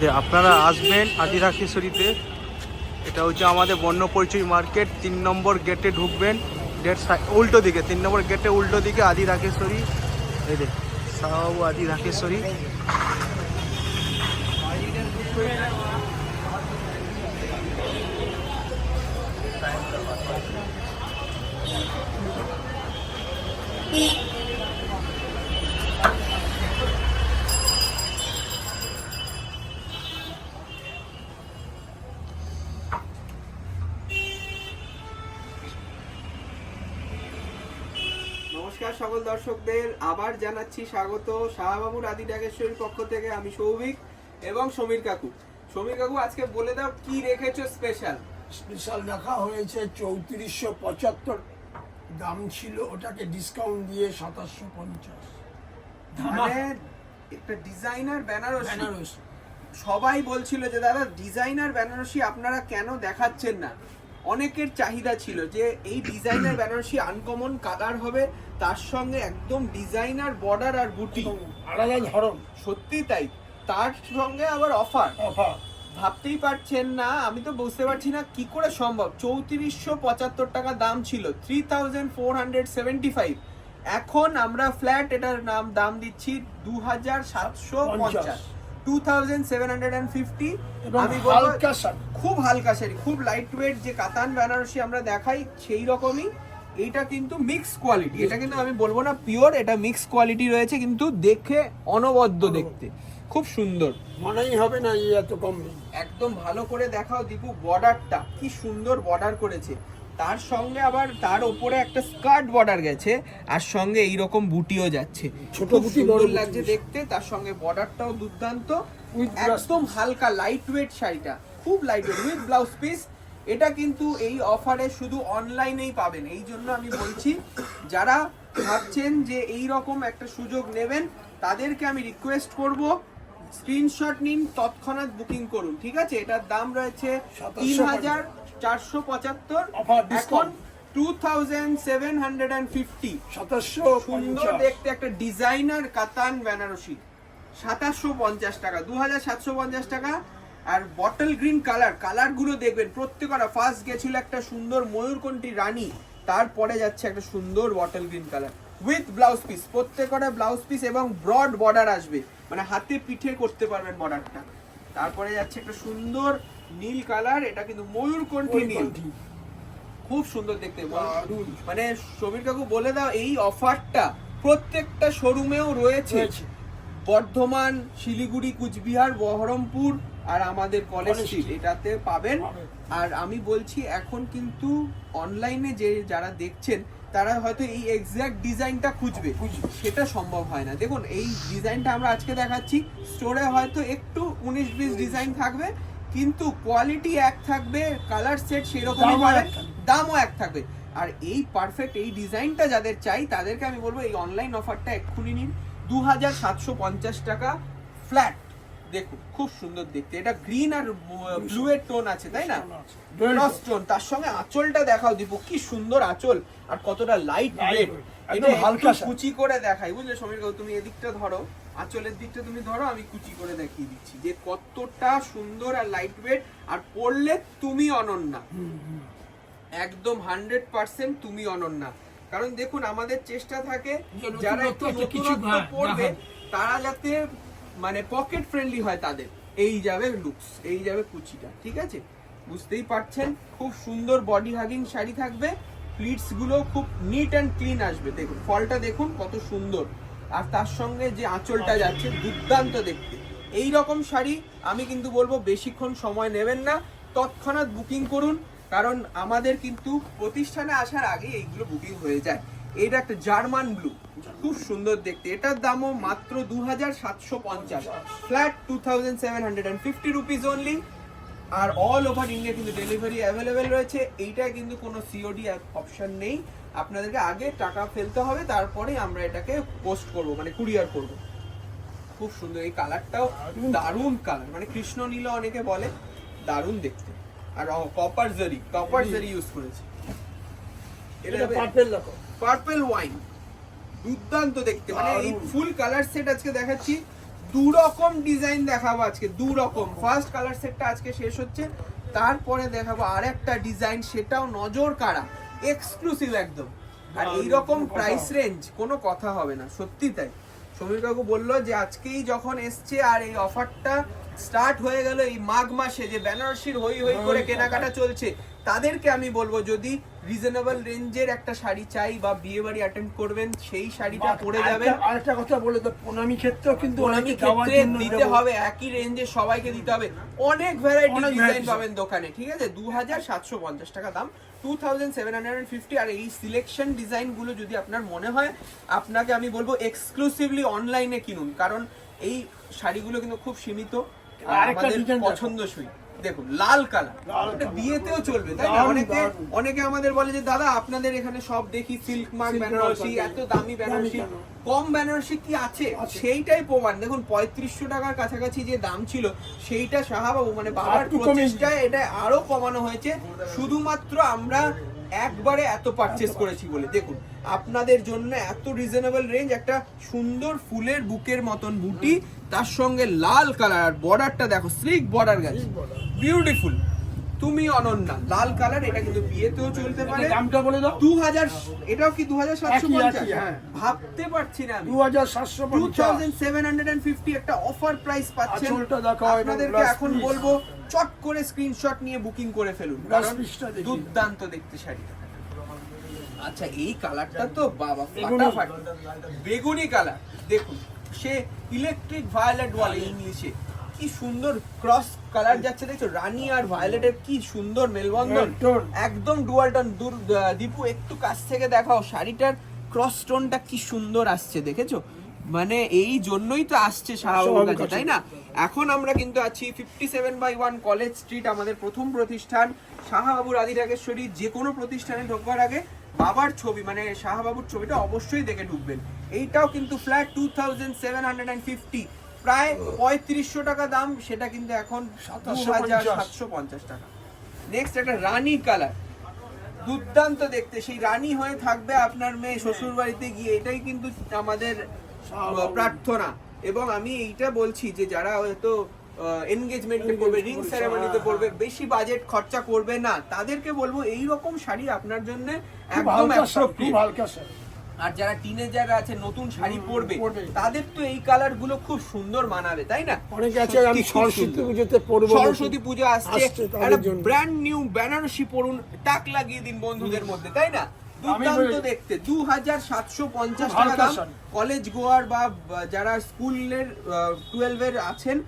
যে আপনারা আসবেন আদিরা কেশরীতে। এটা হচ্ছে আমাদের বন্য পরিচয় মার্কেট, 3 নম্বর গেটে ঢুকবেন, উল্টো দিকে 3 নম্বর গেটে উল্টো দিকে আদিরা কেশরী। এই দেখ সব আদিরা কেশরী। নমস্কার সকল দর্শকদের, আবার জানাচ্ছি স্বাগত শাহবাবুর আদি ডাকেশ্বরীর পক্ষ থেকে। আমি সৌভিক এবং সমীর কাকু। সমীর কাকু, আজকে বলে দাও কি রেখেছো স্পেশাল? স্পেশাল রাখা হয়েছে 3475 দাম ছিল, ওটাকে ডিসকাউন্ট দিয়ে 2750। মানে একটা ডিজাইনার বেনারসি। সবাই বলছিল যে দাদা ডিজাইনার বেনারসি আপনারা কেন দেখাচ্ছেন না। অনেকের চাহিদা ছিল যে এই ডিজাইনার বেনারসি আনকমন কালার হবে, তার সঙ্গে একদম ডিজাইনার বর্ডার আর বুটি, আলাদা ধরন। সত্যি তাই, তার সঙ্গে আবার অফার। ভাবতেই পারছেন না, আমি তো বুঝতে পারছি না কি করে সম্ভব। 3475 টাকা দাম ছিল, 3475। এখন আমরা ফ্ল্যাট এটার দাম দিচ্ছি 2750, 2750। আমি বলবো খুব হালকা শাড়ি, খুব লাইট ওয়েট। যে কাতান বেনারসি আমরা দেখাই সেই রকমই এইটা, কিন্তু মিক্স কোয়ালিটি। এটা কিন্তু আমি বলবো না পিওর, এটা মিক্স কোয়ালিটি রয়েছে, কিন্তু দেখে অনবদ্য দেখতে, খুব সুন্দর। মনেই হবে না এত কম। একদম ভালো করে দেখাও দীপু, বর্ডারটা কি সুন্দর বর্ডার করেছে, তার সঙ্গে আবার তার উপরে একটা স্কার্ট বর্ডার গেছে, আর সঙ্গে এইরকম বুটিও যাচ্ছে, ছোট খুব বুটি, সুন্দর বড় লাগছে বুটি। দেখতে। তার সঙ্গে বর্ডারটাও দুর্দান্ত, একদম হালকা লাইট ওয়েট শাড়িটা, খুব light weight with blouse piece. এটা কিন্তু এই অফারে শুধু অনলাইনেই পাবেন। এই জন্য আমি বলছি, যারা ভাবছেন যে এই রকম একটা সুযোগ নেবেন, তাদেরকে আমি রিকোয়েস্ট করব স্ক্রিনশট নিন, তৎক্ষণাৎ বুকিং করুন, ঠিক আছে? এটার দাম রয়েছে 3475, এখন 2750। 2750 সুন্দর দেখতে একটা ডিজাইনার কাতান বেনারসি, 2750 টাকা, 2750 টাকা। আর বটল গ্রিন কালার গুলো দেখবেন প্রত্যেকটা। ফার্স্ট গেছিল একটা সুন্দর ময়ূরকণ্ঠী রানী, তারপরে যাচ্ছে একটা সুন্দর bottle green colour with blouse piece, প্রত্যেকটা ব্লাউজ পিস এবং ব্রড বর্ডার আসবে, মানে হাতে পিঠে করতে পারবেন বর্ডারটা। তারপরে যাচ্ছে একটা সুন্দর নীল কালার, এটা কিন্তু ময়ূরকণ্ঠী নীল, খুব সুন্দর দেখতে। মানে সমীর কাকু বলে দাও, এই অফারটা প্রত্যেকটা শোরুমেও রয়েছে, বর্ধমান, শিলিগুড়ি, কুচবিহার, বহরমপুর আর আমাদের কলেজ স্ট্রিট, এটাতে পাবেন। আর আমি বলছি এখন কিন্তু অনলাইনে যে যারা দেখছেন, তারা হয়তো এই এক্সাক্ট ডিজাইনটা খুঁজবে, সেটা সম্ভব হয় না। দেখুন এই ডিজাইনটা আমরা আজকে দেখাচ্ছি, স্টোরে হয়তো একটু 19-20 ডিজাইন থাকবে, কিন্তু কোয়ালিটি এক থাকবে, কালার সেট সেরকমই পাবেন, দামও এক থাকবে। আর এই পারফেক্ট এই ডিজাইনটা যাদের চাই, তাদেরকে আমি বলবো এই অনলাইন অফারটা এক্ষুনি নিন। 2750 টাকা ফ্ল্যাট। দেখুন খুব সুন্দর দেখতে, এটা গ্রিন আর ব্লু এর টোন আছে, তাই না? Cross tone. তার সঙ্গে আঁচলটা দেখাও দীপু, কি সুন্দর আঁচল, আর কতটা লাইট ওয়েট। এটা হালকা কুচি করে দেখাই, বুঝলে সমীর কাকু? তুমি এদিকটা ধরো, আঁচলের দিকটা তুমি ধরো, আমি কুচি করে দেখিয়ে দিচ্ছি যে কতটা সুন্দর আর লাইট ওয়েট। আর পরলে তুমি অনন্যা, একদম 100% তুমি অনন্যা। কারণ দেখুন আমাদের চেষ্টা থাকে যারা একটু নতুনত্ব পড়বে, তারা যাতে মানে পকেট ফ্রেন্ডলি হয় তাদের। এই যাবে লুকস, এই যাবে কুচিটা, ঠিক আছে? বুঝতেই পারছেন, খুব সুন্দর বডি হাগিং শাড়ি থাকবে, প্লিটস গুলো খুব নিট অ্যান্ড ক্লিন আসবে। দেখুন ফলটা দেখুন কত সুন্দর, আর তার সঙ্গে যে আঁচলটা যাচ্ছে দুর্দান্ত দেখতে। এই রকম শাড়ি আমি কিন্তু বলবো বেশিক্ষণ সময় নেবেন না, তৎক্ষণাৎ বুকিং করুন, কারণ আমাদের কিন্তু প্রতিষ্ঠানে আসার আগে এইগুলো বুকিং হয়ে যায়। এটা একটা জার্মান ব্লু, খুব সুন্দর দেখতে, এটার দামও মাত্র 2750, ফ্ল্যাট 2750 রুপিস অনলি। আর অল ওভার ইন্ডিয়া কিন্তু ডেলিভারি অ্যাভেলেবেল রয়েছে। এইটা কিন্তু কোনো সিওডি অপশন নেই, আপনাদেরকে আগে টাকা ফেলতে হবে, তারপরে আমরা এটাকে পোস্ট করব, মানে কুরিয়ার করব। খুব সুন্দর এই কালারটাও, দারুণ কালার, মানে কৃষ্ণ নীল অনেকে বলে, দারুণ দেখতে। আর কপার জারি ইউজ করেছে, এটা পার্পল ওয়াইন, দুর্দান্ত দেখতে। মানে এই ফুল কালার সেট আজকে দেখাচ্ছি দু রকম ডিজাইন দেখাবো আজকে, দু রকম। ফার্স্ট কালার সেটটা আজকে শেষ হচ্ছে, তারপরে দেখাবো আরেকটা ডিজাইন, সেটাও নজর কাড়া, এক্সক্লুসিভ একদম। আর এইরকম প্রাইস রেঞ্জ কোনো কথা হবে না, সত্যি তাই। সমীর কাকু বললো যে আজকেই যখন এসছে আর এই অফারটা স্টার্ট হয়ে গেল এই মাঘ মাসে, যে বেনারসির হই হই করে কেনাকাটা চলছে, তাদেরকে আমি বলবো যদি রিজনেবল রেঞ্জের একটা শাড়ি চাই বা বিয়ে বাড়ি অ্যাটেন্ড করবেন, সেই শাড়িটা পরে যাবেন। আরেকটা কথা বলে তো, প্রণামী ক্ষেত্রেও কিন্তু প্রণামী ক্ষেত্রে দিতে হবে, একই রেঞ্জে সবাইকে দিতে হবে। অনেক ভ্যারাইটি ডিজাইন পাবেন দোকানে, ঠিক আছে। 2750 টাকা দাম, 2750। আর এই সিলেকশন ডিজাইন গুলো যদি আপনার মনে হয়, আপনাকে আমি বলবো এক্সক্লুসিভলি অনলাইনে কিনুন, কারণ এই শাড়িগুলো কিন্তু খুব সীমিত, আমাদের পছন্দসই। দেখুন লাল কালার, এটা বিয়েতেও চলবে, তাই না? অনেকে আমাদের বলে যে দাদা আপনাদের এখানে সব দেখি সিল্ক মার্ক বেনারসি, এত দামি বেনারসি, কম বেনারসি কি আছে? সেইটাই প্রমাণ। দেখুন 3500 টাকার কাছাকাছি যে দাম ছিল, সেইটা শাহাবাবু মানে বাবার প্রচেষ্টায় এটা আরো কমানো হয়েছে, শুধুমাত্র আমরা একবারে এত পারচেজ করেছি বলে। দেখুন আপনাদের জন্য এত রিজনেবল রেঞ্জ, একটা সুন্দর ফুলের বুকের মতন বুটি, তার সঙ্গে লাল কালার, আর বর্ডারটা দেখো স্লিক বর্ডার গেছে, বিউটিফুল, তুমি অনন্যা। লাল কালার, এটা কিন্তু বিয়েতেও চলতে পারে। দামটা বলে দাও। 2000, এটাও কি 2750? হ্যাঁ, ভাবতে পারছি না আমি। 2750 একটা অফার প্রাইস পাচ্ছেন। আপনাদেরকে এখন বলবো চট করে স্ক্রিনশট নিয়ে বুকিং করে ফেলুন, কারণ দুর্দান্ত দেখতে শাড়ি। আচ্ছা এই কালারটা তো বাবা ফাটাফাটি, বেগুনি কালার। দেখুন সে ইলেকট্রিক ভায়োলেট বলে ইংলিশে, কি সুন্দর ক্রস কালার যাচ্ছে, দেখছো রানী আর ভায়োলেটের কি সুন্দর মেলবন্ধন, একদম ডুয়াল টোন। দীপু একটু কাছ থেকে দেখাও, শাড়িটার ক্রস টোনটা কি সুন্দর আসছে, দেখেছো? মানে এই জন্যই তো আসছে শাহবাবুর কাছে, তাই না? এখন আমরা কিন্তু আছি 57/1 কলেজ স্ট্রিট, আমাদের প্রথম প্রতিষ্ঠান শাহবাবুর আদি ঢাকেশ্বরী। যে কোনো প্রতিষ্ঠানে ঢোকবার আগে বাবার ছবি মানে শাহবাবুর ছবিটা অবশ্যই দেখে ঢুকবেন। এইটাও কিন্তু ফ্ল্যাট 2750, প্রায় 3500 টাকা দাম, সেটা কিন্তু এখন 2750 টাকা। নেক্সট একটা রানী কালার, দুর্দান্ত দেখতে, সেই রানী হয়ে থাকবে আপনার মেয়ে শ্বশুর বাড়িতে গিয়ে, এটাই কিন্তু আমাদের প্রার্থনা। এবং আমি এইটা বলছি যে যারা হয়তো এনগেজমেন্টে করবে, রিং সেরেমনিতে করবে, বেশি বাজেট খরচা করবে না, তাদেরকে বলবো এই রকম শাড়ি আপনার জন্য একদম অ্যাপ্রোপ্রিয়েট। আর যারা টিনেজার আছে নতুন শাড়ি পরবে, তাদের তো এই কালার গুলো খুব সুন্দর মানাবে, তাই না? অনেকে আছে আমি সরস্বতী পুজোতে পরবো, সরস্বতী পুজো আসছে, একটা ব্র্যান্ড নিউ বেনারসি পরুন, টাক লাগিয়ে দিন বন্ধুদের মধ্যে, তাই না? দুর্দান্ত দেখতে। 2750 টাকা দাম। কলেজ গোয়ার বা যারা স্কুলের 12 এর আছেন,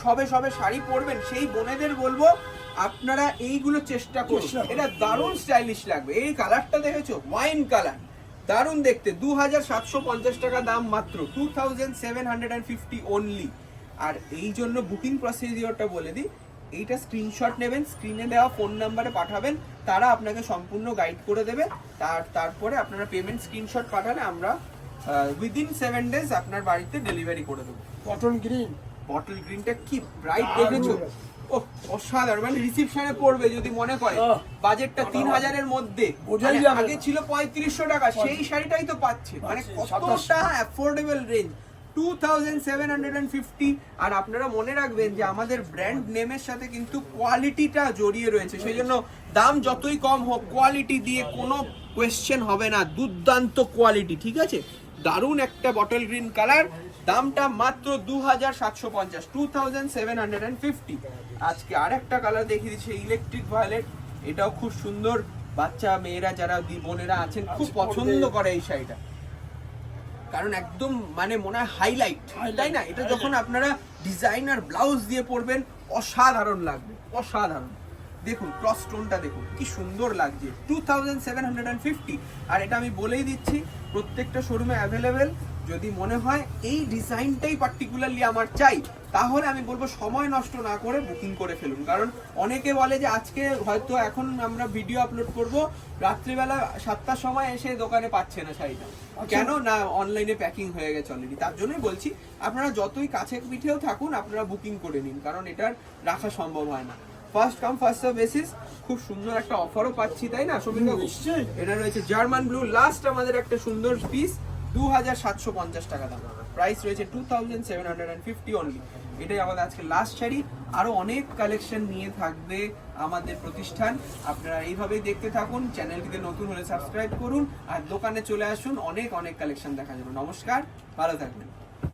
সবে শাড়ি পরবেন, সেই বোনেদের বলবো আপনারা এইগুলো চেষ্টা করুন, এটা দারুণ স্টাইলিশ লাগবে। এই কালারটা দেখেছো, ওয়াইন কালার, দারুণ দেখতে। 2750 টাকা দাম মাত্র, 2750 অনলি। আর এই জন্য বুকিং প্রসিডিওরটা বলে দিই, এইটা স্ক্রিনশট নেবেন, স্ক্রিনে দেওয়া ফোন নাম্বারে পাঠাবেন, তারা আপনাকে সম্পূর্ণ গাইড করে দেবে। তারপরে আপনারা পেমেন্ট স্ক্রিনশট পাঠালে আমরা উইদিন 7 days আপনার বাড়িতে ডেলিভারি করে দেবো। বটল গ্রিনটা কি ব্রাইট দেখেছো, ও অসাধারণ। মানে রিসেপশনে পড়বে যদি মনে করে, বাজেটটা 3000 এর মধ্যে, আগে ছিল 3500 টাকা, সেই শাড়িটাই তো পাচ্ছে, মানে কতটা অ্যাফোর্ডেবল রেঞ্জ, 2750। আর আপনারা মনে রাখবেন যে আমাদের ব্র্যান্ড নেমের সাথে কিন্তু কোয়ালিটিটা জড়িয়ে রয়েছে, সেই জন্য দাম যতই কম হোক, কোয়ালিটি দিয়ে কোনো কোয়েশ্চেন হবে না, দুর্দান্ত কোয়ালিটি, ঠিক আছে? দারুণ একটা বটল গ্রিন কালার, দামটা মাত্র 2750, 2750। আজকে আরেকটা কালার দেখিয়ে দিচ্ছি, ইলেকট্রিক ভায়োলেট, এটাও খুব সুন্দর, বাচ্চা মেয়েরা যারা বোনেরা আছেন খুব পছন্দ করে এই শাড়িটা, কারণ একদম মানে মনে হয় হাইলাইট, তাই না? এটা যখন আপনারা ডিজাইনার ব্লাউজ দিয়ে পরবেন, অসাধারণ লাগবে, অসাধারণ। দেখুন ক্রস টোনটা দেখুন কি সুন্দর লাগছে, 2750। আর এটা আমি বলেই দিচ্ছি প্রত্যেকটা শোরুমে অ্যাভেলেবেল। যদি মনে হয় এই ডিজাইনটাই পার্টিকুলারলি আমার চাই, তাহলে আমি বলবো সময় নষ্ট না করে বুকিং করে ফেলুন। কারণ অনেকে বলে যে আজকে হয়তো এখন আমরা ভিডিও আপলোড করব, রাত্রিবেলা 7টার সময় এসে দোকানে পাচ্ছে না শাড়িটা, কেন না অনলাইনে প্যাকিং হয়ে গেছে অলরেডি। তার জন্যই বলছি আপনারা যতই কাছে পিঠেও থাকুন, আপনারা বুকিং করে নিন, কারণ এটার রাখা সম্ভব হয় না। First come first serve basis, খুব সুন্দর একটা অফারও পাচ্ছি, তাই না সমীর বাবু? এটা রয়েছে জার্মান ব্লু, লাস্ট আমাদের একটা সুন্দর পিস, 2750 টাকা দাম। প্রাইস রয়েছে 2750 অনলি। এটাই আমাদের আজকে লাস্ট শাড়ি। আরো অনেক কালেকশন নিয়ে থাকবে আমাদের প্রতিষ্ঠান, আপনারা এইভাবেই দেখতে থাকুন। চ্যানেলটিতে নতুন হলে সাবস্ক্রাইব করুন আর দোকানে চলে আসুন, অনেক অনেক কালেকশন দেখার জন্য। নমস্কার, ভালো থাকবেন।